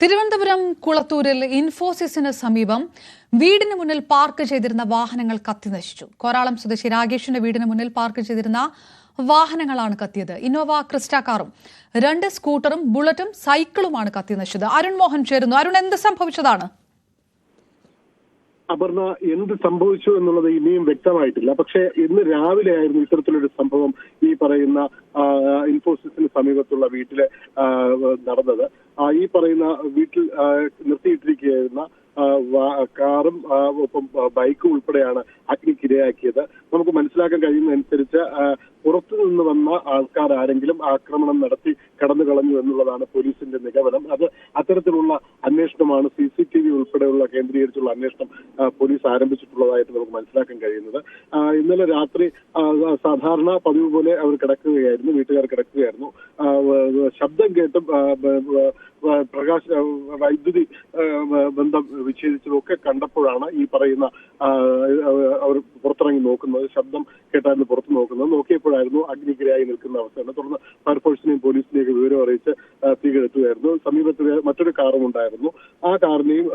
തിരുവനന്തപുരം കുളത്തൂരിൽ ഇൻഫോസിസിന് സമീപം വീടിന് മുന്നിൽ പാർക്ക് ചെയ്തിരുന്ന വാഹനങ്ങൾ കത്തിനശിച്ചു. കോരാളം സ്വദേശി രാകേഷിന്റെ വീടിന് മുന്നിൽ പാർക്ക് ചെയ്തിരുന്ന വാഹനങ്ങളാണ് കത്തിയത്. ഇന്നോവ ക്രിസ്റ്റ കാറും 2 സ്കൂട്ടറും ബുള്ളറ്റും സൈക്കിളുമാണ് കത്തിനശിച്ചത്. അരുൺ മോഹൻ ചേരുന്നു. അരുൺ, എന്ത് സംഭവിച്ചതാണ്? അപർണ, എന്ത് സംഭവിച്ചു എന്നുള്ളത് ഇനിയും വ്യക്തമായിട്ടില്ല. പക്ഷേ ഇന്ന് രാവിലെ ആയിരുന്നു ഇത്തരത്തിലൊരു സംഭവം ഈ പറയുന്ന ഇൻഫോസിസിന് സമീപത്തുള്ള വീട്ടില് നടന്നത്. ഈ പറയുന്ന വീട്ടിൽ നിർത്തിയിട്ടിരിക്കുകയായിരുന്ന കാറും ഒപ്പം ബൈക്കും ഉൾപ്പെടെയാണ് അഗ്നിക്കിരയാക്കിയത്. നമുക്ക് മനസ്സിലാക്കാൻ കഴിയുന്നതനുസരിച്ച് പുറത്തു നിന്ന് വന്ന ആൾക്കാർ ആരെങ്കിലും ആക്രമണം നടത്തി കടന്നു കളഞ്ഞു എന്നുള്ളതാണ് പോലീസിന്റെ നിഗമനം. അത്തരത്തിലുള്ള അന്വേഷണമാണ് CCTV ഉൾപ്പെടെയുള്ള കേന്ദ്രീകരിച്ചുള്ള അന്വേഷണം പോലീസ് ആരംഭിച്ചിട്ടുള്ളതായിട്ട് നമുക്ക് മനസ്സിലാക്കാൻ കഴിയുന്നത്. ഇന്നലെ രാത്രി സാധാരണ പതിവ് പോലെ അവർ കിടക്കുകയായിരുന്നു, വീട്ടുകാർ കിടക്കുകയായിരുന്നു. ശബ്ദം കേട്ടും വൈദ്യുതി ബന്ധം വിച്ഛേദിച്ചതൊക്കെ കണ്ടപ്പോഴാണ് ഈ പറയുന്ന അവർ പുറത്തിറങ്ങി നോക്കുന്നത്. ശബ്ദം കേട്ടായിരുന്നു പുറത്ത് നോക്കുന്നത്. നോക്കിയപ്പോഴായിരുന്നു അഗ്നിക്കിരയായി നിൽക്കുന്ന അവസ്ഥയാണ്. തുടർന്ന് ഫയർഫോഴ്സിനെയും പോലീസിനെയൊക്കെ വിവരം അറിയിച്ച് തീകെടുത്തുകയായിരുന്നു. സമീപത്ത് മറ്റൊരു കാറും ഉണ്ടായിരുന്നു. ആ കാറിനെയും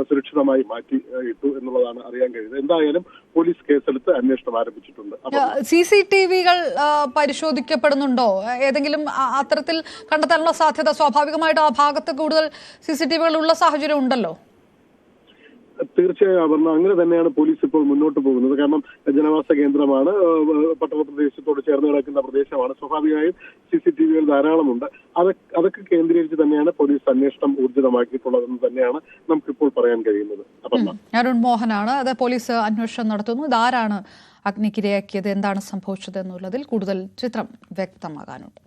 സുരക്ഷിതമായി മാറ്റി ഇട്ടു എന്നുള്ളതാണ് അറിയാൻ കഴിയുന്നത്. എന്തായാലും പോലീസ് കേസെടുത്ത് അന്വേഷണം ആരംഭിച്ചിട്ടുണ്ട്. CCTV-കൾ പരിശോധിക്കപ്പെടുന്നുണ്ടോ? ഏതെങ്കിലും അത്തരത്തിൽ കണ്ടെത്താനുള്ള സാധ്യത? സ്വാഭാവികമായിട്ടും ആ ഭാഗത്ത് കൂടുതൽ CCTV-കൾ ഉള്ള സാഹചര്യം ഉണ്ടല്ലോ. തീർച്ചയായും അപർണ, അങ്ങനെ തന്നെയാണ് പോലീസ് ഇപ്പോൾ മുന്നോട്ട് പോകുന്നത്. കാരണം ജനവാസ കേന്ദ്രമാണ്, പട്ടണ പ്രദേശത്തോട് ചേർന്ന് കിടക്കുന്ന പ്രദേശമാണ്. സ്വാഭാവികമായും CCTV-കൾ ധാരാളമുണ്ട്. അതൊക്കെ കേന്ദ്രീകരിച്ച് തന്നെയാണ് പോലീസ് അന്വേഷണം ഊർജിതമാക്കിയിട്ടുള്ളതെന്ന് തന്നെയാണ് നമുക്കിപ്പോൾ പറയാൻ കഴിയുന്നത്. അരുൺ മോഹനാണ്. അത് പോലീസ് അന്വേഷണം നടത്തുന്നു. ഇതാരാണ് അഗ്നിക്കിരയാക്കിയത്, എന്താണ് സംഭവിച്ചത് എന്നുള്ളതിൽ കൂടുതൽ ചിത്രം വ്യക്തമാകാനുണ്ട്.